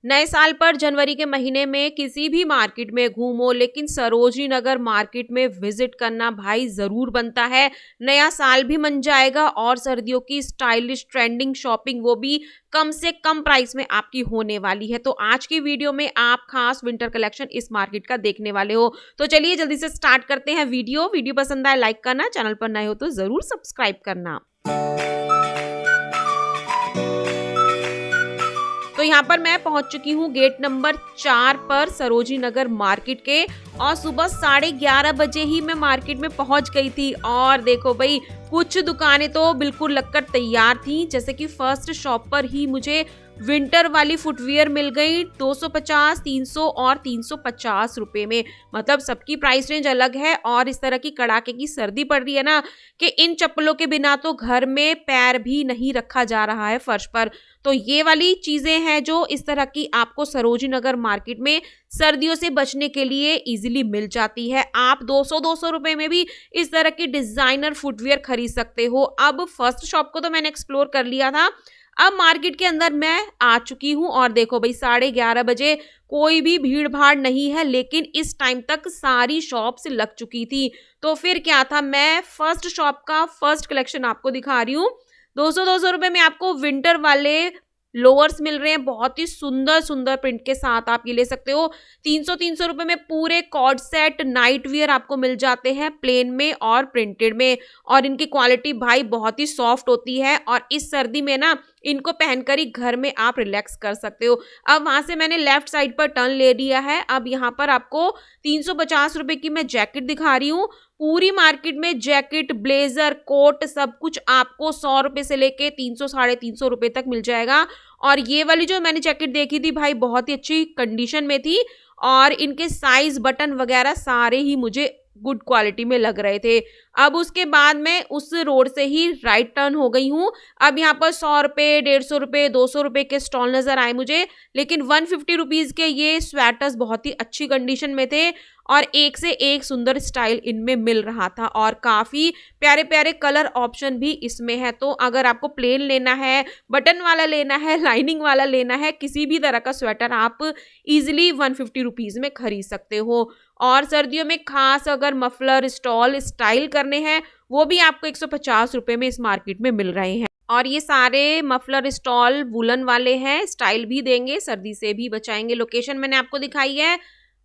नए साल पर जनवरी के महीने में किसी भी मार्केट में घूमो, लेकिन सरोजनी नगर मार्केट में विजिट करना भाई जरूर बनता है। नया साल भी मन जाएगा और सर्दियों की स्टाइलिश ट्रेंडिंग शॉपिंग वो भी कम से कम प्राइस में आपकी होने वाली है। तो आज की वीडियो में आप खास विंटर कलेक्शन इस मार्केट का देखने वाले हो। तो चलिए जल्दी से स्टार्ट करते हैं। वीडियो पसंद आए लाइक करना, चैनल पर नए हो तो जरूर सब्सक्राइब करना। तो यहाँ पर मैं पहुंच चुकी हूँ गेट नंबर 4 पर सरोजनी नगर मार्केट के, और सुबह 11:30 बजे ही मैं मार्केट में पहुंच गई थी। और देखो भाई, कुछ दुकानें तो बिल्कुल लगकर तैयार थी, जैसे कि फर्स्ट शॉप पर ही मुझे विंटर वाली फुटवियर मिल गई 250, 300 और 350 रुपए में। मतलब सबकी प्राइस रेंज अलग है। और इस तरह की कड़ाके की सर्दी पड़ रही है ना, कि इन चप्पलों के बिना तो घर में पैर भी नहीं रखा जा रहा है फर्श पर। तो ये वाली चीजें हैं जो इस तरह की आपको सरोजनी नगर मार्केट में सर्दियों से बचने के लिए इजीली मिल जाती है। आप 200 रुपए में भी इस तरह की डिजाइनर फुटवियर खरीद सकते हो। अब फर्स्ट शॉप को तो मैंने एक्सप्लोर कर लिया था, अब मार्केट के अंदर मैं आ चुकी हूँ। और देखो भाई, 11:30 बजे कोई भी भीड़ भाड़ नहीं है, लेकिन इस टाइम तक सारी शॉप्स लग चुकी थी। तो फिर क्या था, मैं फर्स्ट शॉप का फर्स्ट कलेक्शन आपको दिखा रही हूँ। 200 रुपए में आपको विंटर वाले लोअर्स मिल रहे हैं, बहुत ही सुंदर सुंदर प्रिंट के साथ आप ये ले सकते हो। 300 रुपए में पूरे कॉर्ड सेट नाइट वियर आपको मिल जाते हैं, प्लेन में और प्रिंटेड में। और इनकी क्वालिटी भाई बहुत ही सॉफ्ट होती है, और इस सर्दी में ना इनको पहनकर ही घर में आप रिलैक्स कर सकते हो। अब वहां से मैंने लेफ्ट साइड पर टर्न ले लिया है। अब यहाँ पर आपको 350 रुपए की मैं जैकेट दिखा रही हूँ। पूरी मार्केट में जैकेट, ब्लेजर, कोट सब कुछ आपको 100 रुपए से लेके 300, 350 रुपए तक मिल जाएगा। और ये वाली जो मैंने जैकेट देखी थी भाई, बहुत ही अच्छी कंडीशन में थी, और इनके साइज, बटन वगैरह सारे ही मुझे गुड क्वालिटी में लग रहे थे। अब उसके बाद मैं उस रोड से ही राइट टर्न हो गई हूँ। अब यहाँ पर 100 रुपए, 150 रुपए, 200 रुपए के स्टॉल नजर आए मुझे, लेकिन 150 रुपीज के ये स्वेटर्स बहुत ही अच्छी कंडीशन में थे, और एक से एक सुंदर स्टाइल इनमें मिल रहा था, और काफी प्यारे प्यारे कलर ऑप्शन भी इसमें है। तो अगर आपको प्लेन लेना है, बटन वाला लेना है, लाइनिंग वाला लेना है, किसी भी तरह का स्वेटर आप इजिली 150 रुपीज में खरीद सकते हो। और सर्दियों में खास अगर मफलर, स्टॉल स्टाइल करने हैं, वो भी आपको 150 रुपए में इस मार्केट में मिल रहे हैं। और ये सारे मफलर स्टॉल वुलन वाले हैं, स्टाइल भी देंगे, सर्दी से भी बचाएंगे। लोकेशन मैंने आपको दिखाई है,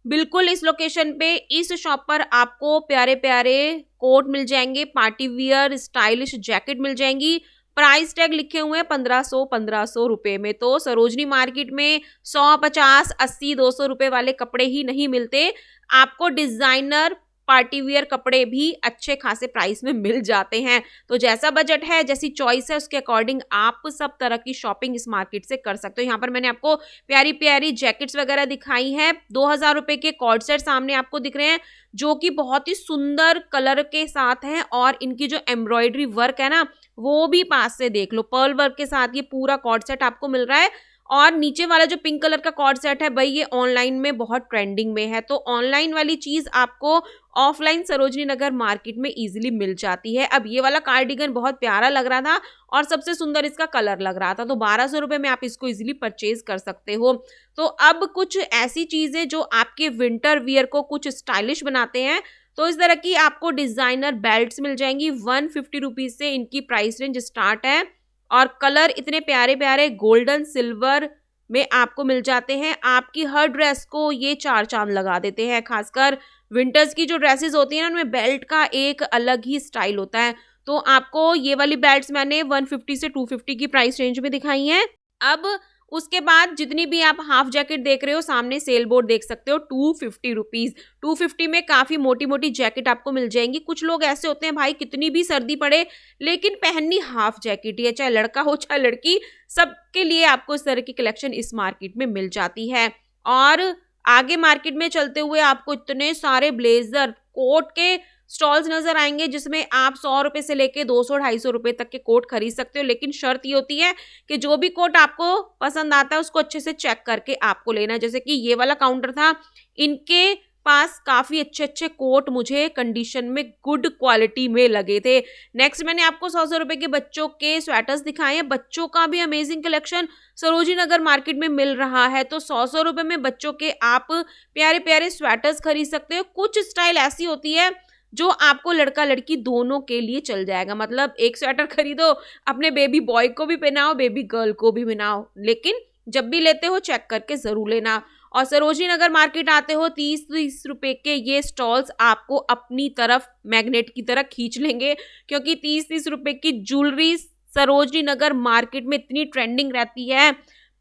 बिल्कुल इस लोकेशन पे, इस शॉप पर आपको प्यारे प्यारे कोट मिल जाएंगे, पार्टी वियर स्टाइलिश जैकेट मिल जाएंगी। प्राइस टैग लिखे हुए हैं 1500 रुपए में। तो सरोजनी मार्केट में 100, 50, 80, 200 रुपए वाले कपड़े ही नहीं मिलते, आपको डिजाइनर पार्टी वियर कपड़े भी अच्छे खासे प्राइस में मिल जाते हैं। तो जैसा बजट है, जैसी चॉइस है, उसके अकॉर्डिंग आप सब तरह की शॉपिंग इस मार्केट से कर सकते हो। यहाँ पर मैंने आपको प्यारी प्यारी जैकेट्स वगैरह दिखाई हैं। 2000 रुपए के कॉर्ड सेट सामने आपको दिख रहे हैं, जो कि बहुत ही सुंदर कलर के साथ हैं, और इनकी जो एम्ब्रॉयडरी वर्क है ना, वो भी पास से देख लो। पर्ल वर्क के साथ ये पूरा कॉर्ड सेट आपको मिल रहा है। और नीचे वाला जो पिंक कलर का कॉर्ड सेट है भाई, ये ऑनलाइन में बहुत ट्रेंडिंग में है। तो ऑनलाइन वाली चीज आपको ऑफलाइन सरोजनी नगर मार्केट में इजीली मिल जाती है। अब ये वाला कार्डिगन बहुत प्यारा लग रहा था, और सबसे सुंदर इसका कलर लग रहा था, तो 1200 रुपए में आप इसको इजीली परचेज कर सकते हो। तो अब कुछ ऐसी चीजें जो आपके विंटर वियर को कुछ स्टाइलिश बनाते हैं, तो इस तरह की आपको डिजाइनर बेल्ट्स मिल जाएंगी। 150 रुपीज से इनकी प्राइस रेंज स्टार्ट है, और कलर इतने प्यारे प्यारे गोल्डन सिल्वर में आपको मिल जाते हैं। आपकी हर ड्रेस को ये 4 चांद लगा देते हैं। खासकर विंटर्स की जो ड्रेसेस होती हैं ना, उनमें बेल्ट का एक अलग ही स्टाइल होता है। तो आपको ये वाली बेल्ट्स मैंने 150 से 250 की प्राइस रेंज में दिखाई हैं। अब उसके बाद जितनी भी आप हाफ जैकेट देख रहे हो, सामने सेल बोर्ड देख सकते हो, 250 रुपीज। 250 में काफी मोटी मोटी जैकेट आपको मिल जाएंगी। कुछ लोग ऐसे होते हैं भाई, कितनी भी सर्दी पड़े लेकिन पहननी हाफ जैकेट ही है, चाहे लड़का हो चाहे लड़की, सबके लिए आपको इस तरह की कलेक्शन इस मार्केट में मिल जाती है। और आगे मार्केट में चलते हुए आपको इतने सारे ब्लेजर, कोट के स्टॉल्स नजर आएंगे, जिसमें आप 100 रुपए से लेके 200-250 रुपए तक के कोट खरीद सकते हो। लेकिन शर्त ये होती है कि जो भी कोट आपको पसंद आता है उसको अच्छे से चेक करके आपको लेना है। जैसे कि ये वाला काउंटर था, इनके पास काफी अच्छे अच्छे कोट मुझे कंडीशन में गुड क्वालिटी में लगे थे। नेक्स्ट मैंने आपको 100 रुपए के बच्चों के स्वेटर्स दिखाए हैं। बच्चों का भी अमेजिंग कलेक्शन सरोजिनी नगर मार्केट में मिल रहा है। तो 100 रुपए में बच्चों के आप प्यारे प्यारे स्वेटर्स खरीद सकते हो। कुछ स्टाइल ऐसी होती है जो आपको लड़का लड़की दोनों के लिए चल जाएगा। मतलब एक स्वेटर खरीदो, अपने बेबी बॉय को भी पहनाओ, बेबी गर्ल को भी पहनाओ, लेकिन जब भी लेते हो चेक करके जरूर लेना। और सरोजिनी नगर मार्केट आते हो, 30-30 रुपए के ये स्टॉल्स आपको अपनी तरफ मैग्नेट की तरह खींच लेंगे, क्योंकि 30-30 रुपए की ज्वेलरी सरोजिनी नगर मार्केट में इतनी ट्रेंडिंग रहती है।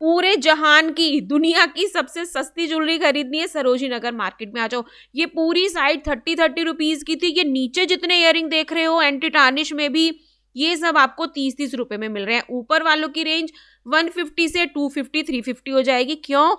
पूरे जहान की, दुनिया की सबसे सस्ती ज्वेलरी खरीदनी है, सरोजिनी नगर मार्केट में आ जाओ। ये पूरी साइड 30-30 रुपीज की थी। ये नीचे जितने इयरिंग देख रहे हो एंटी टार्निश में भी, ये सब आपको 30-30 रुपए में मिल रहे हैं। ऊपर वालों की रेंज 150 से 250 350 हो जाएगी। क्यों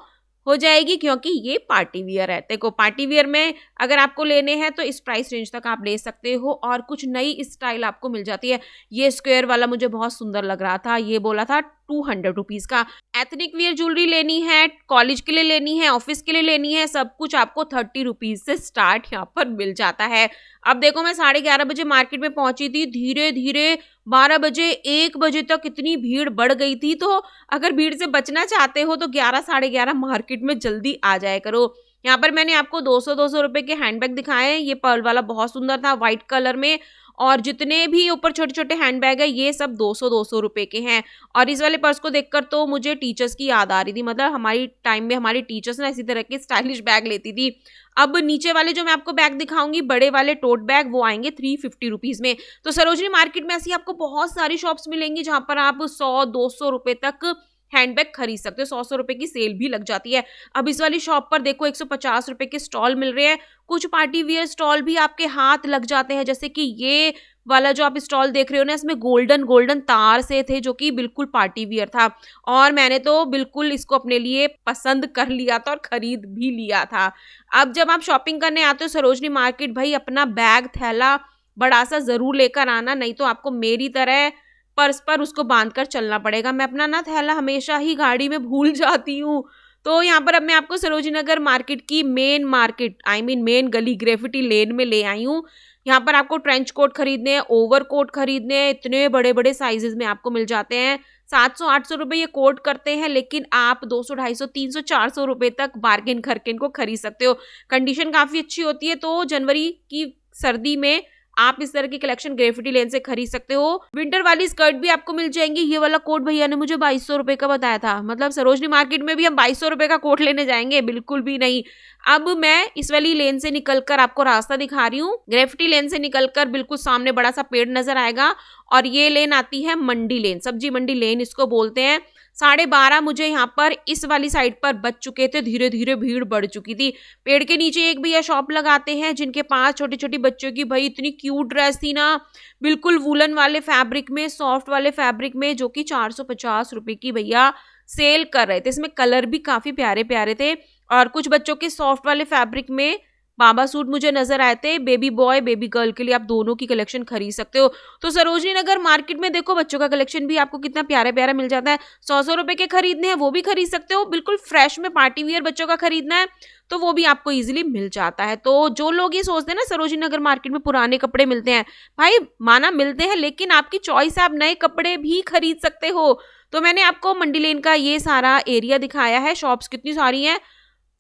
हो जाएगी? क्योंकि ये पार्टी वियर है। देखो पार्टी वियर में अगर आपको लेने हैं तो इस प्राइस रेंज तक आप ले सकते हो, और कुछ नई स्टाइल आपको मिल जाती है। ये स्क्वायर वाला मुझे बहुत सुंदर लग रहा था, ये बोला था 200 रुपीज का। एथनिक वियर ज्वेलरी लेनी है, कॉलेज के लिए लेनी है, ऑफिस के लिए लेनी है, सब कुछ आपको 30 रुपीज से स्टार्ट यहाँ पर मिल जाता है। अब देखो मैं 11:30 बजे मार्केट में पहुंची थी, धीरे धीरे 12 बजे 1 बजे तक इतनी भीड़ बढ़ गई थी। तो अगर भीड़ से बचना चाहते हो तो 11 11:30 मार्केट में जल्दी आ जाया करो। यहाँ पर मैंने आपको 200-200 रुपए के हैंडबैग दिखाए हैं। ये पर्ल वाला बहुत सुंदर था, व्हाइट कलर में, और जितने भी ऊपर छोटे छोटे हैंडबैग है ये सब 200-200 रुपए के हैं। और इस वाले पर्स को देखकर तो मुझे टीचर्स की याद आ रही थी। मतलब हमारी टाइम में हमारी टीचर्स ना इसी तरह के स्टाइलिश बैग लेती थी। अब नीचे वाले जो मैं आपको बैग दिखाऊंगी, बड़े वाले टोट बैग, वो आएंगे 350 रुपीज में। तो सरोजिनी मार्केट में ऐसी आपको बहुत सारी शॉप्स मिलेंगी जहां पर आप 100-200 रुपए तक हैंडबैग खरीद सकते हो। 100 रुपए की सेल भी लग जाती है। अब इस वाली शॉप पर देखो 150 रुपए के स्टॉल मिल रहे हैं। कुछ पार्टी वियर स्टॉल भी आपके हाथ लग जाते हैं, जैसे कि ये वाला जो आप स्टॉल देख रहे हो ना, इसमें गोल्डन गोल्डन तार से थे, जो कि बिल्कुल पार्टी वियर था। और मैंने तो बिल्कुल इसको अपने लिए पसंद कर लिया था और खरीद भी लिया था। अब जब आप शॉपिंग करने आते हो सरोजिनी मार्केट, भाई अपना बैग थैला बड़ा सा जरूर लेकर आना, नहीं तो आपको मेरी तरह पर्स पर उसको बांध कर चलना पड़ेगा। मैं अपना ना थैला हमेशा ही गाड़ी में भूल जाती हूँ। तो यहाँ पर अब मैं आपको सरोजिनी नगर मार्केट की मेन मार्केट, मेन गली ग्रेफिटी लेन में ले आई हूँ। यहाँ पर आपको ट्रेंच कोट खरीदने हैं, ओवर कोट खरीदने हैं, इतने बड़े बड़े साइजेस में आपको मिल जाते हैं। 700-800 रुपए ये कोट करते हैं, लेकिन आप 200, 250, 300, 400 रुपए तक बार्गेन करके इनको खरीद सकते हो। कंडीशन काफी अच्छी होती है। तो जनवरी की सर्दी में आप इस तरह की कलेक्शन ग्रेफिटी लेन से खरीद सकते हो। विंटर वाली स्कर्ट भी आपको मिल जाएंगी। ये वाला कोट भैया ने मुझे 2200 रुपए का बताया था। मतलब सरोजिनी मार्केट में भी हम 2200 रुपए का कोट लेने जाएंगे? बिल्कुल भी नहीं। अब मैं इस वाली लेन से निकलकर आपको रास्ता दिखा रही हूँ। ग्रेफिटी लेन से निकलकर बिल्कुल सामने बड़ा सा पेड़ नजर आएगा, और ये लेन आती है मंडी लेन, सब्जी मंडी लेन इसको बोलते हैं। 12:30 मुझे यहाँ पर इस वाली साइड पर बच चुके थे, धीरे धीरे भीड़ बढ़ चुकी थी। पेड़ के नीचे एक भैया शॉप लगाते हैं जिनके पास छोटी छोटी बच्चों की, भाई इतनी क्यूट ड्रेस थी ना, बिल्कुल वुलन वाले फैब्रिक में, सॉफ्ट वाले फैब्रिक में, जो कि 450 रुपए की भैया सेल कर रहे थे। इसमें कलर भी काफी प्यारे प्यारे थे, और कुछ बच्चों के सॉफ्ट वाले फैब्रिक में बाबा सूट मुझे नजर आए थे। बेबी बॉय बेबी गर्ल के लिए आप दोनों की कलेक्शन खरीद सकते हो। तो सरोजिनी नगर मार्केट में देखो बच्चों का कलेक्शन भी आपको कितना प्यारा प्यारा मिल जाता है। 100 रुपए के खरीदने हैं वो भी खरीद सकते हो। बिल्कुल फ्रेश में पार्टी वियर बच्चों का खरीदना है तो वो भी आपको इजीली मिल जाता है। तो जो लोग ये सोचते हैं ना सरोजिनी नगर मार्केट में पुराने कपड़े मिलते हैं, भाई माना मिलते हैं, लेकिन आपकी चॉइस है, आप नए कपड़े भी खरीद सकते हो। तो मैंने आपको मंडी लेन का ये सारा एरिया दिखाया है। शॉप्स कितनी सारी हैं,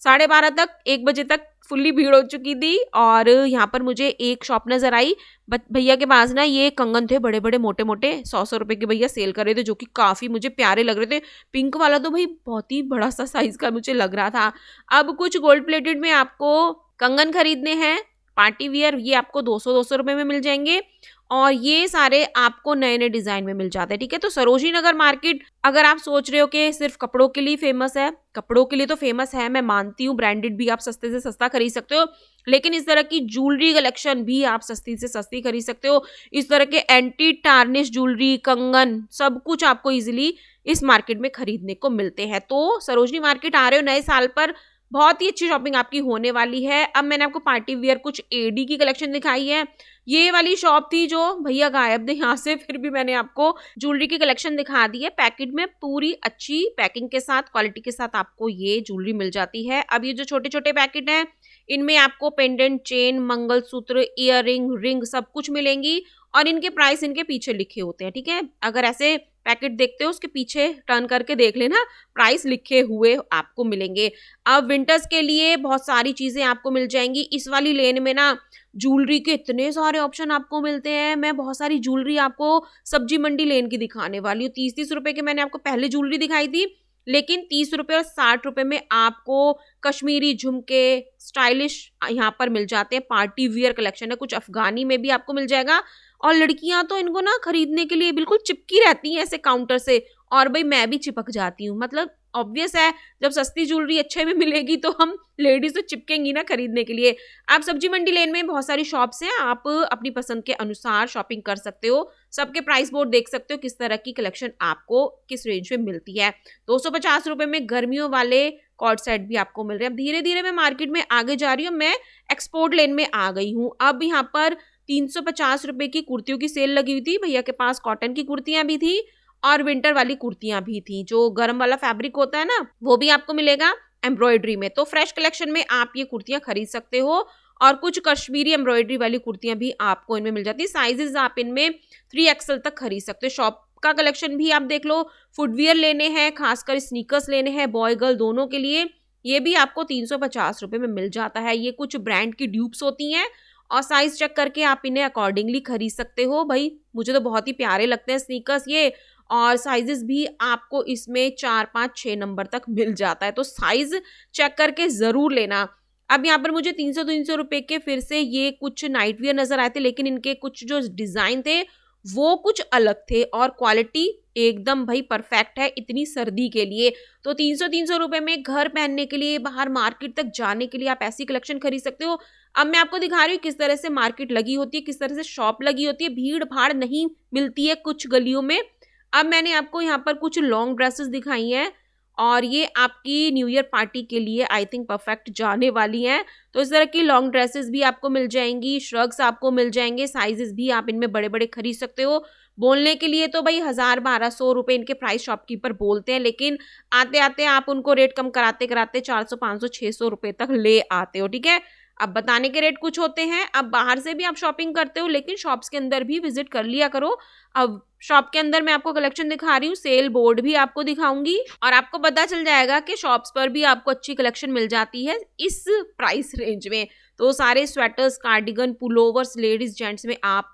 12:30 तक, 1 बजे तक फुल्ली भीड़ हो चुकी थी। और यहाँ पर मुझे एक शॉप नजर आई, भैया के पास ना ये कंगन थे बड़े बड़े मोटे मोटे, 100 रुपए के भैया सेल कर रहे थे, जो कि काफी मुझे प्यारे लग रहे थे। पिंक वाला तो भाई बहुत ही बड़ा सा साइज का मुझे लग रहा था। अब कुछ गोल्ड प्लेटेड में आपको कंगन खरीदने हैं पार्टी वियर, ये आपको 200-200 रुपए में मिल जाएंगे, और ये सारे आपको नए नए डिजाइन में मिल जाते हैं। ठीक है, तो सरोजिनी नगर मार्केट अगर आप सोच रहे हो कि सिर्फ कपड़ों के लिए फेमस है, कपड़ों के लिए तो फेमस है, मैं मानती हूँ, ब्रांडेड भी आप सस्ते से सस्ता खरीद सकते हो, लेकिन इस तरह की ज्वेलरी कलेक्शन भी आप सस्ती से सस्ती खरीद सकते हो। इस तरह के एंटी टार्निश ज्वेलरी, कंगन, सब कुछ आपको इजिली इस मार्केट में खरीदने को मिलते हैं। तो सरोजिनी मार्केट आ रहे हो नए साल पर, बहुत ही अच्छी शॉपिंग आपकी होने वाली है। अब मैंने आपको पार्टी वियर कुछ एडी की कलेक्शन दिखाई है। ये वाली शॉप थी जो भैया गायब थे यहाँ से, फिर भी मैंने आपको ज्वेलरी की कलेक्शन दिखा दी है। पैकेट में पूरी अच्छी पैकिंग के साथ, क्वालिटी के साथ आपको ये ज्वेलरी मिल जाती है। अब ये जो छोटे छोटे पैकेट हैं इनमें आपको pendant, chain, mangalsutra, earliness, ring सब कुछ मिलेंगी और इनके प्राइस इनके पीछे लिखे होते हैं, ठीक है। अगर ऐसे पैकेट देखते हो उसके पीछे टर्न करके देख लेना, प्राइस लिखे हुए आपको मिलेंगे। अब विंटर्स के लिए बहुत सारी चीजें आपको मिल जाएंगी इस वाली लेन में ना। ज्वेलरी के इतने सारे ऑप्शन आपको मिलते हैं। मैं बहुत सारी ज्वेलरी आपको सब्जी मंडी लेन की दिखाने वाली हूँ। 30-30 रुपए के मैंने आपको पहले ज्वेलरी दिखाई थी, लेकिन 30 रुपए और 60 रुपए में आपको कश्मीरी झुमके स्टाइलिश यहाँ पर मिल जाते हैं। पार्टी वियर कलेक्शन है, कुछ अफगानी में भी आपको मिल जाएगा। और लड़कियां तो इनको ना खरीदने के लिए बिल्कुल चिपकी रहती हैं ऐसे काउंटर से, और भाई मैं भी चिपक जाती हूँ। मतलब ऑब्वियस है, जब सस्ती ज्वेलरी अच्छे में मिलेगी तो हम लेडीज तो चिपकेंगी ना खरीदने के लिए। आप सब्जी मंडी लेन में बहुत सारी शॉप्स हैं, आप अपनी पसंद के अनुसार शॉपिंग कर सकते हो। सबके प्राइस बोर्ड देख सकते हो किस तरह की कलेक्शन आपको किस रेंज में मिलती है। 250 रुपए में गर्मियों वाले कॉर्ड सेट भी आपको मिल रहे हैं। अब धीरे धीरे मैं मार्केट में आगे जा रही हूँ, मैं एक्सपोर्ट लेन में आ गई हूँ। अब यहाँ पर 350 रुपए की कुर्तियों की सेल लगी हुई थी। भैया के पास कॉटन की कुर्तियां भी थी और विंटर वाली कुर्तियां भी थी। जो गर्म वाला फैब्रिक होता है ना, वो भी आपको मिलेगा एम्ब्रॉयडरी में। तो फ्रेश कलेक्शन में आप ये कुर्तियां खरीद सकते हो और कुछ कश्मीरी एम्ब्रॉयडरी वाली कुर्तियां भी आपको इनमें मिल जाती है। साइजेस आप इनमें 3XL तक खरीद सकते हो। शॉप का कलेक्शन भी आप देख लो। फुटवियर लेने हैं, खासकर स्नीकर्स लेने हैं बॉय गर्ल दोनों के लिए, ये भी आपको 350 रुपए में मिल जाता है। ये कुछ ब्रांड की ड्यूप्स होती हैं और साइज चेक करके आप इन्हें अकॉर्डिंगली खरीद सकते हो। भाई मुझे तो बहुत ही प्यारे लगते हैं स्नीकर्स ये, और साइजेस भी आपको इसमें 4, 5, 6 नंबर तक मिल जाता है, तो साइज चेक करके जरूर लेना। अब यहाँ पर मुझे 300 रुपए के फिर से ये कुछ नाइट वियर नजर आए थे, लेकिन इनके कुछ जो डिजाइन थे वो कुछ अलग थे और क्वालिटी एकदम भाई परफेक्ट है इतनी सर्दी के लिए। तो 300 रुपए में घर पहनने के लिए, बाहर मार्केट तक जाने के लिए आप ऐसी कलेक्शन खरीद सकते हो। अब मैं आपको दिखा रही हूँ किस तरह से मार्केट लगी होती है, किस तरह से शॉप लगी होती है। भीड़ भाड़ नहीं मिलती है कुछ गलियों में। अब मैंने आपको यहाँ पर कुछ लॉन्ग ड्रेसेस दिखाई हैं और ये आपकी न्यू ईयर पार्टी के लिए आई थिंक परफेक्ट जाने वाली हैं। तो इस तरह की लॉन्ग ड्रेसेस भी आपको मिल जाएंगी, श्रग्स आपको मिल जाएंगे, साइजेस भी आप इनमें बड़े बड़े खरीद सकते हो। बोलने के लिए तो भाई 1000-1200 रुपए इनके प्राइस शॉपकीपर बोलते हैं, लेकिन आते आते आप उनको रेट कम कराते कराते 400-500-600 रुपए तक ले आते हो, ठीक है। अब बताने के रेट कुछ होते हैं। अब बाहर से भी आप शॉपिंग करते हो, लेकिन शॉप्स के अंदर भी विजिट कर लिया करो। अब शॉप के अंदर मैं आपको कलेक्शन दिखा रही हूँ, सेल बोर्ड भी आपको दिखाऊंगी और आपको पता चल जाएगा कि शॉप्स पर भी आपको अच्छी कलेक्शन मिल जाती है इस प्राइस रेंज में। तो सारे sweaters, cardigan, pullovers ladies gents में आप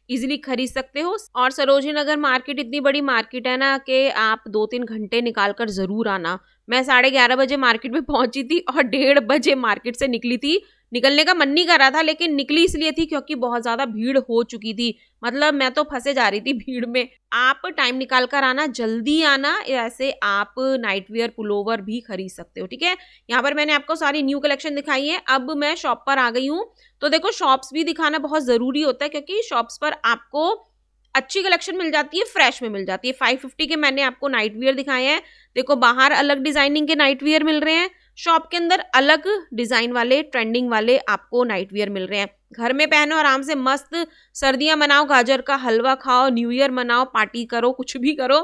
इजीली खरीद सकते हो। और सरोजिनी नगर मार्केट इतनी बड़ी मार्केट है ना कि आप 2-3 घंटे निकाल कर जरूर आना। मैं 11:30 बजे मार्केट में पहुंची थी और 1:30 बजे मार्केट से निकली थी। निकलने का मन नहीं कर रहा था, लेकिन निकली इसलिए थी क्योंकि बहुत ज्यादा भीड़ हो चुकी थी। मतलब मैं तो फंसे जा रही थी भीड़ में। आप टाइम निकाल कर आना, जल्दी आना। ऐसे आप नाइट वियर पुलोवर भी खरीद सकते हो, ठीक है। यहाँ पर मैंने आपको सारी न्यू कलेक्शन दिखाई है। अब मैं शॉप पर आ गई हूँ। तो देखो शॉप्स भी दिखाना बहुत जरूरी होता है, क्योंकि शॉप्स पर आपको अच्छी कलेक्शन मिल जाती है, फ्रेश में मिल जाती है। 550 के मैंने आपको नाइट वियर दिखाए हैं। देखो बाहर अलग डिजाइनिंग के नाइट वियर मिल रहे हैं, शॉप के अंदर अलग डिजाइन वाले ट्रेंडिंग वाले आपको नाइट वियर मिल रहे हैं। घर में पहनो, आराम से मस्त सर्दियां मनाओ, गाजर का हलवा खाओ, न्यू ईयर मनाओ, पार्टी करो, कुछ भी करो।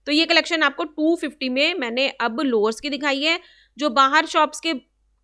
तो ये कलेक्शन आपको 250 में मैंने अब लोअर्स की दिखाई है। जो बाहर शॉप्स के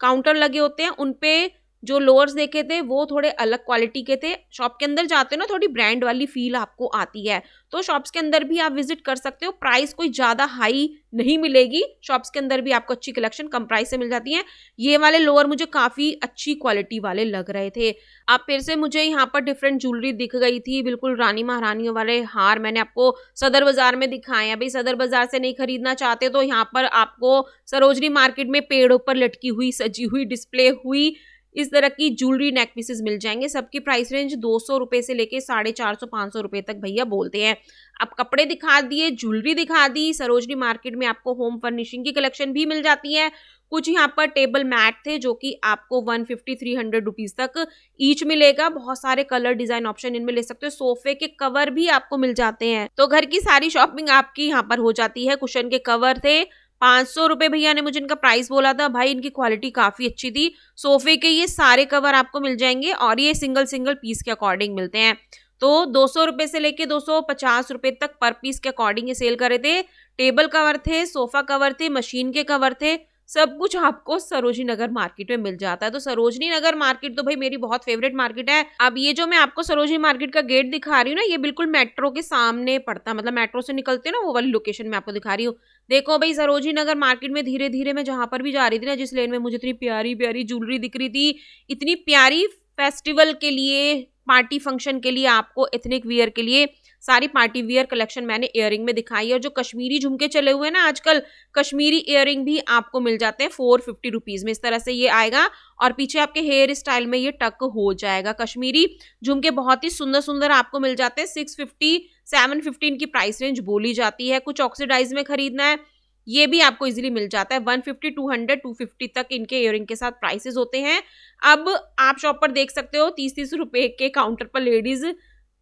काउंटर लगे होते हैं उनपे जो लोअर्स देखे थे वो थोड़े अलग क्वालिटी के थे। शॉप के अंदर जाते हो ना, थोड़ी ब्रांड वाली फील आपको आती है। तो शॉप्स के अंदर भी आप विजिट कर सकते हो। प्राइस कोई ज्यादा हाई नहीं मिलेगी, शॉप्स के अंदर भी आपको अच्छी कलेक्शन कम प्राइस से मिल जाती है। ये वाले लोअर मुझे काफी अच्छी क्वालिटी वाले लग रहे थे। अब फिर से मुझे यहाँ पर डिफरेंट ज्वेलरी दिख गई थी, बिल्कुल रानी महारानियों वाले हार मैंने आपको सदर बाजार में दिखाए हैं। भाई सदर बाजार से नहीं खरीदना चाहते तो यहाँ पर आपको सरोजनी मार्केट में पेड़ों पर लटकी हुई, सजी हुई, डिस्प्ले हुई इस तरह की ज्वेलरी नेक पीसेस मिल जाएंगे। सबकी प्राइस रेंज 200 रुपए से लेके 450-500 रुपए तक भैया बोलते हैं। अब कपड़े दिखा दिए, ज्वेलरी दिखा दी। सरोजनी मार्केट में आपको होम फर्निशिंग की कलेक्शन भी मिल जाती है। कुछ यहाँ पर टेबल मैट थे जो कि आपको 150-300 रुपीज तक ईच मिलेगा। बहुत सारे कलर डिजाइन ऑप्शन इनमें ले सकते हो। सोफे के कवर भी आपको मिल जाते हैं। तो घर की सारी शॉपिंग आपकी यहाँ पर हो जाती है। कुशन के कवर थे 500 रुपए भैया ने मुझे इनका प्राइस बोला था। भाई इनकी क्वालिटी काफी अच्छी थी। सोफे के ये सारे कवर आपको मिल जाएंगे और ये सिंगल सिंगल पीस के अकॉर्डिंग मिलते हैं। तो 200 रुपए से लेके 250 रुपए तक पर पीस के अकॉर्डिंग ये सेल कर रहे थे। टेबल कवर थे, सोफा कवर थे, मशीन के कवर थे, सब कुछ आपको सरोजनी नगर मार्केट में मिल जाता है। तो सरोजनी नगर मार्केट तो भाई मेरी बहुत फेवरेट मार्केट है। अब ये जो मैं आपको सरोजनी मार्केट का गेट दिखा रही हूँ ना, ये बिल्कुल मेट्रो के सामने पड़ता है, मतलब मेट्रो से निकलते हैं ना वो वाली लोकेशन में आपको दिखा रही हूँ। देखो भाई सरोजनी नगर मार्केट में धीरे धीरे मैं जहां पर भी जा रही थी ना, जिस लेन में मुझे इतनी प्यारी प्यारी ज्वेलरी दिख रही थी, इतनी प्यारी फेस्टिवल के लिए, पार्टी फंक्शन के लिए, आपको एथनिक वियर के लिए सारी पार्टी वियर कलेक्शन मैंने इयरिंग में दिखाई है। और जो कश्मीरी झुमके चले हुए हैं ना आजकल, कश्मीरी इयरिंग भी आपको मिल जाते हैं 450 रुपीज में। इस तरह से ये आएगा और पीछे आपके हेयर स्टाइल में ये टक हो जाएगा। कश्मीरी झुमके बहुत ही सुंदर सुंदर आपको मिल जाते हैं। 650 750 की प्राइस रेंज बोली जाती है। कुछ ऑक्सीडाइज में खरीदना है, ये भी आपको इजीली मिल जाता है। 150 200 250 तक इनके इयरिंग के साथ प्राइसेस होते हैं। अब आप शॉप पर देख सकते हो 30-30 रुपए के काउंटर पर लेडीज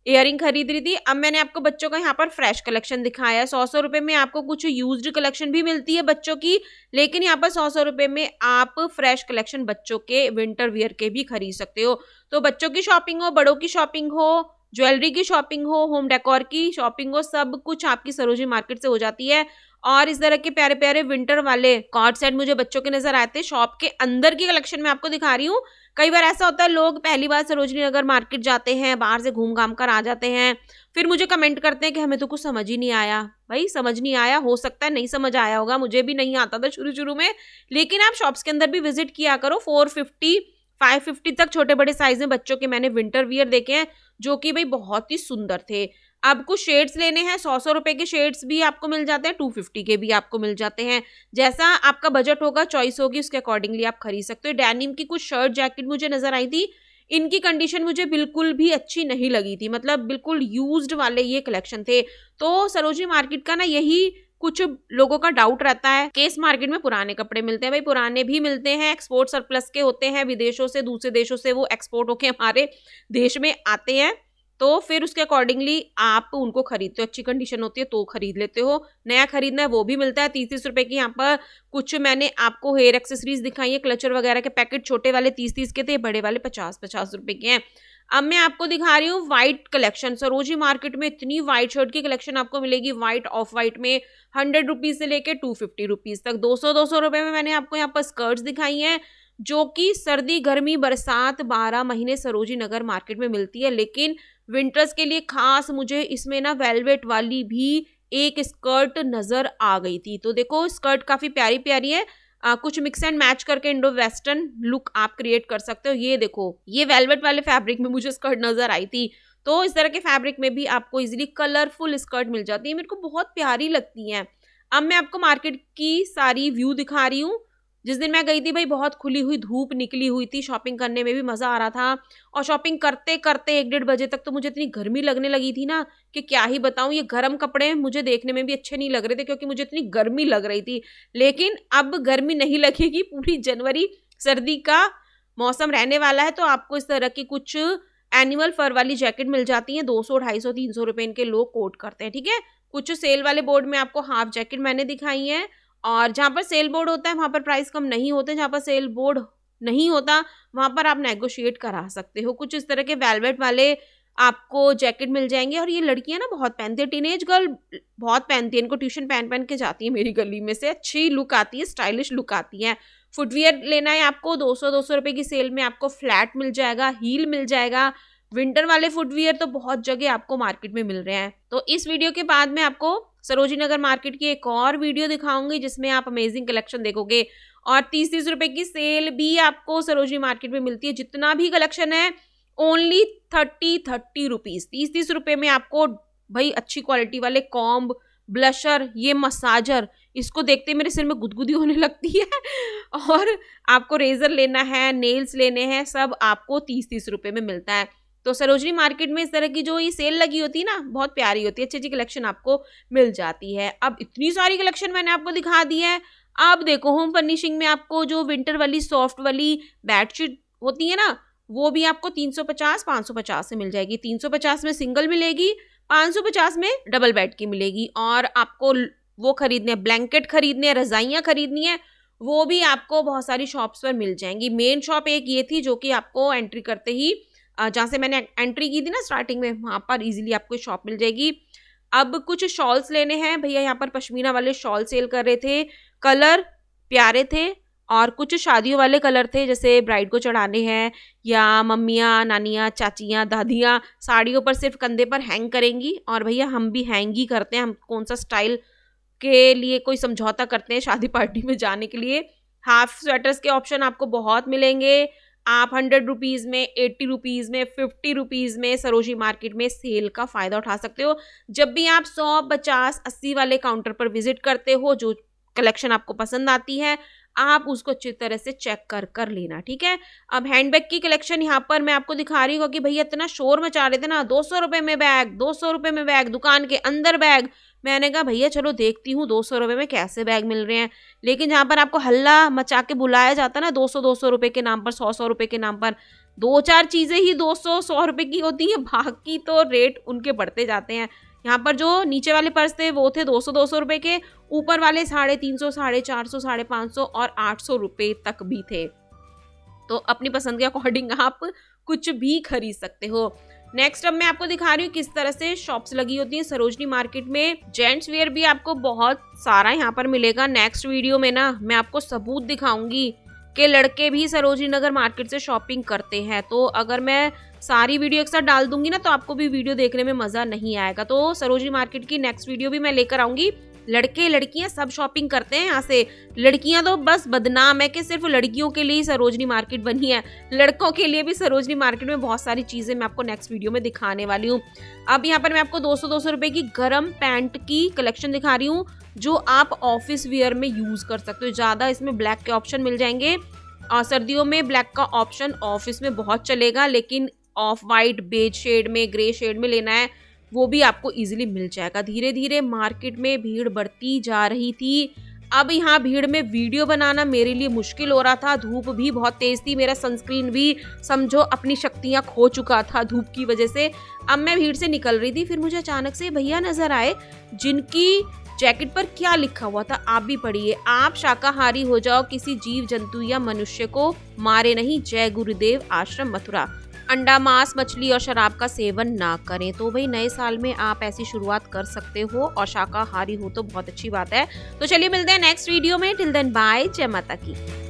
इयरिंग खरीद रही थी। अब मैंने आपको बच्चों का यहाँ पर फ्रेश कलेक्शन दिखाया है। 100 रुपए में आपको कुछ यूज्ड कलेक्शन भी मिलती है बच्चों की, लेकिन यहाँ पर 100 रुपए में आप फ्रेश कलेक्शन बच्चों के विंटर वियर के भी खरीद सकते हो। तो बच्चों की शॉपिंग हो, बड़ों की शॉपिंग हो, ज्वेलरी की शॉपिंग हो, होम डेकोर की शॉपिंग हो, सब कुछ आपकी सरोजनी मार्केट से हो जाती है। और इस तरह के प्यारे प्यारे विंटर वाले कॉर्ड सेट मुझे बच्चों के नजर आते हैं। शॉप के अंदर की कलेक्शन में आपको दिखा रही हूँ। कई बार ऐसा होता है लोग पहली बार सरोजनी नगर मार्केट जाते हैं, बाहर से घूम घाम कर आ जाते हैं, फिर मुझे कमेंट करते हैं कि हमें तो कुछ समझ ही नहीं आया। भाई समझ नहीं आया, हो सकता है नहीं समझ आया होगा, मुझे भी नहीं आता था शुरू शुरू में, लेकिन आप शॉप्स के अंदर भी विजिट किया करो। 450 550 तक छोटे बड़े साइज में बच्चों के मैंने विंटर वियर देखे हैं, जो कि भाई बहुत ही सुंदर थे। अब कुछ शेड्स लेने हैं, 100 रुपए के शेड्स भी आपको मिल जाते हैं, 250 के भी आपको मिल जाते हैं। जैसा आपका बजट होगा, चॉइस होगी, उसके अकॉर्डिंगली आप खरीद सकते हो। डेनिम की कुछ शर्ट जैकेट मुझे नजर आई थी, इनकी कंडीशन मुझे बिल्कुल भी अच्छी नहीं लगी थी, मतलब बिल्कुल यूज्ड वाले ये कलेक्शन थे। तो सरोजनी मार्केट का ना यही कुछ लोगों का डाउट रहता है कि इस मार्केट में पुराने कपड़े मिलते हैं। भाई पुराने भी मिलते हैं, एक्सपोर्ट सरप्लस के होते हैं, विदेशों से, दूसरे देशों से वो एक्सपोर्ट होके हमारे देश में आते हैं, तो फिर उसके अकॉर्डिंगली आप उनको खरीदते हो, अच्छी कंडीशन होती है तो खरीद लेते हो। नया खरीदना है वो भी मिलता है 30-30 रुपए की। यहाँ पर कुछ मैंने आपको हेयर एक्सेसरीज दिखाई है, क्लचर वगैरह के पैकेट छोटे वाले 30-30 के थे, बड़े वाले 50-50 रुपए के हैं। अब मैं आपको दिखा रही हूँ व्हाइट कलेक्शन। सरोजनी मार्केट में इतनी व्हाइट शर्ट की कलेक्शन आपको मिलेगी, व्हाइट ऑफ व्हाइट में 100 रुपीज से लेके 250 रुपीज तक। 200 रुपए में मैंने आपको यहाँ पर स्कर्ट्स दिखाई हैं, जो कि सर्दी गर्मी बरसात 12 महीने सरोजनी नगर मार्केट में मिलती है। लेकिन विंटर्स के लिए खास मुझे इसमें ना वेलवेट वाली भी एक स्कर्ट नजर आ गई थी। तो देखो स्कर्ट काफी प्यारी प्यारी है, कुछ मिक्स एंड मैच करके इंडो वेस्टर्न लुक आप क्रिएट कर सकते हो। ये देखो ये वेलवेट वाले फैब्रिक में मुझे स्कर्ट नजर आई थी। तो इस तरह के फैब्रिक में भी आपको इजीली कलरफुल स्कर्ट मिल जाती है, मेरे को बहुत प्यारी लगती हैं। अब मैं आपको मार्केट की सारी व्यू दिखा रही हूँ। जिस दिन मैं गई थी भाई बहुत खुली हुई धूप निकली हुई थी, शॉपिंग करने में भी मजा आ रहा था। और शॉपिंग करते करते 1-1:30 बजे तक तो मुझे इतनी गर्मी लगने लगी थी ना कि क्या ही बताऊं। ये गर्म कपड़े मुझे देखने में भी अच्छे नहीं लग रहे थे, क्योंकि मुझे इतनी गर्मी लग रही थी। लेकिन अब गर्मी नहीं लगेगी, पूरी जनवरी सर्दी का मौसम रहने वाला है। तो आपको इस तरह की कुछ एनिमल फर वाली जैकेट मिल जाती है, 200 250 300 रुपए इनके लोग कोट करते हैं, ठीक है। कुछ सेल वाले बोर्ड में आपको हाफ जैकेट मैंने दिखाई है, और जहाँ पर सेल बोर्ड होता है वहां पर प्राइस कम नहीं होते, जहाँ पर सेल बोर्ड नहीं होता वहां पर आप नेगोशिएट करा सकते हो। कुछ इस तरह के वेलवेट वाले आपको जैकेट मिल जाएंगे। और ये लड़कियां ना बहुत पहनती है, टीनेज गर्ल बहुत पहनती है इनको, ट्यूशन पहन पहन के जाती है मेरी गली में से, अच्छी लुक आती है, स्टाइलिश लुक आती है। फुटवियर लेना है आपको, 200 रुपए की सेल में आपको फ्लैट मिल जाएगा, हील मिल जाएगा। विंटर वाले फुटवियर तो बहुत जगह आपको मार्केट में मिल रहे हैं। तो इस वीडियो के बाद में आपको सरोजनी नगर मार्केट की एक और वीडियो दिखाऊंगी, जिसमें आप अमेजिंग कलेक्शन देखोगे। और 30-30 रुपए की सेल भी आपको सरोजनी मार्केट में मिलती है। जितना भी कलेक्शन है ओनली 30 रुपीज, 30 रुपए में आपको भाई अच्छी क्वालिटी वाले कॉम्ब, ब्लशर, ये मसाजर, इसको देखते मेरे सिर में गुदगुदी होने लगती है। और आपको रेजर लेना है, नेल्स लेने हैं, सब आपको 30-30 रुपए में मिलता है। तो सरोजनी मार्केट में इस तरह की जो ये सेल लगी होती है ना, बहुत प्यारी होती है, अच्छी अच्छी कलेक्शन आपको मिल जाती है। अब इतनी सारी कलेक्शन मैंने आपको दिखा दी है। अब देखो होम फर्निशिंग में आपको जो विंटर वाली सॉफ्ट वाली बेडशीट होती है ना, वो भी आपको 350-550 से मिल जाएगी। 350 में सिंगल मिलेगी, 550 में डबल बेड की मिलेगी। और आपको वो खरीदने, ब्लैंकेट खरीदने, रजाइयाँ खरीदनी है, वो भी आपको बहुत सारी शॉप्स पर मिल जाएंगी। मेन शॉप एक ये थी जो कि आपको एंट्री करते ही, जहाँ से मैंने एंट्री की थी ना स्टार्टिंग में, वहाँ पर इजीली आपको शॉप मिल जाएगी। अब कुछ शॉल्स लेने हैं भैया, यहाँ पर पश्मीना वाले शॉल सेल कर रहे थे। कलर प्यारे थे और कुछ शादियों वाले कलर थे, जैसे ब्राइड को चढ़ाने हैं या मम्मियाँ, नानियाँ, चाचियाँ, दादियाँ साड़ियों पर सिर्फ कंधे पर हैंग करेंगी। और भैया हम भी हैंग ही करते हैं, हम कौन सा स्टाइल के लिए कोई समझौता करते हैं शादी पार्टी में जाने के लिए। हाफ स्वेटर्स के ऑप्शन आपको बहुत मिलेंगे। आप 100 रुपीज़ में, 80 रुपीज़ में, 50 रुपीज़ में सरोजी मार्केट में सेल का फ़ायदा उठा सकते हो। जब भी आप 100, 50, 80 वाले काउंटर पर विजिट करते हो, जो कलेक्शन आपको पसंद आती है आप उसको अच्छी तरह से चेक कर लेना, ठीक है। अब हैंडबैग की कलेक्शन यहाँ पर मैं आपको दिखा रही हूँ कि भैया इतना शोर मचा रहे थे ना, 200 रुपये में बैग, 200 रुपये में बैग, दुकान के अंदर बैग। मैंने कहा भैया चलो देखती हूँ 200 रुपये में कैसे बैग मिल रहे हैं। लेकिन जहाँ पर आपको हल्ला मचा के बुलाया जाता है ना, 200-200 रुपये के नाम पर, 100-100 रुपये के नाम पर, 2-4 चीज़ें ही 200-100 रुपये की होती हैं, बाकी तो रेट उनके बढ़ते जाते हैं। यहाँ पर जो नीचे वाले पर्स थे वो थे 200-200 रुपये के, ऊपर वाले 350, 450, 550 और 800 रुपये तक भी थे। तो अपनी पसंद के अकॉर्डिंग आप कुछ भी खरीद सकते हो। नेक्स्ट अब मैं आपको दिखा रही हूँ किस तरह से शॉप्स लगी होती हैं सरोजनी मार्केट में। जेंट्स वेयर भी आपको बहुत सारा यहाँ पर मिलेगा। नेक्स्ट वीडियो में ना मैं आपको सबूत दिखाऊंगी कि लड़के भी सरोजनी नगर मार्केट से शॉपिंग करते हैं। तो अगर मैं सारी वीडियो एक साथ डाल दूंगी ना तो आपको भी वीडियो देखने में मज़ा नहीं आएगा। तो सरोजनी मार्केट की नेक्स्ट वीडियो भी मैं लेकर आऊंगी। लड़के लड़कियां सब शॉपिंग करते हैं यहाँ से। लड़कियां तो बस बदनाम है कि सिर्फ लड़कियों के लिए ही सरोजनी मार्केट बनी है, लड़कों के लिए भी सरोजनी मार्केट में बहुत सारी चीज़ें मैं आपको नेक्स्ट वीडियो में दिखाने वाली हूँ। अब यहाँ पर मैं आपको 200-200 रुपये की गर्म पैंट की कलेक्शन दिखा रही हूँ जो आप ऑफिस वेयर में यूज़ कर सकते हो। ज़्यादा इसमें ब्लैक के ऑप्शन मिल जाएंगे और सर्दियों में ब्लैक का ऑप्शन ऑफिस में बहुत चलेगा, लेकिन ऑफ वाइट, बेज शेड में, ग्रे शेड में लेना है वो भी आपको इजीली मिल जाएगा। धीरे धीरे मार्केट में भीड़ बढ़ती जा रही थी। अब यहाँ भीड़ में वीडियो बनाना मेरे लिए मुश्किल हो रहा था, धूप भी बहुत तेज थी, मेरा सनस्क्रीन भी समझो अपनी शक्तियाँ खो चुका था धूप की वजह से। अब मैं भीड़ से निकल रही थी, फिर मुझे अचानक से भैया नजर आए जिनकी जैकेट पर क्या लिखा हुआ था आप भी पढ़िए, आप शाकाहारी हो जाओ, किसी जीव जंतु या मनुष्य को मारे नहीं, जय गुरुदेव आश्रम मथुरा। अंडा, मांस, मछली और शराब का सेवन ना करें। तो भाई नए साल में आप ऐसी शुरुआत कर सकते हो और शाकाहारी हो तो बहुत अच्छी बात है। तो चलिए मिलते हैं नेक्स्ट वीडियो में। टिल देन बाय, जय माता की।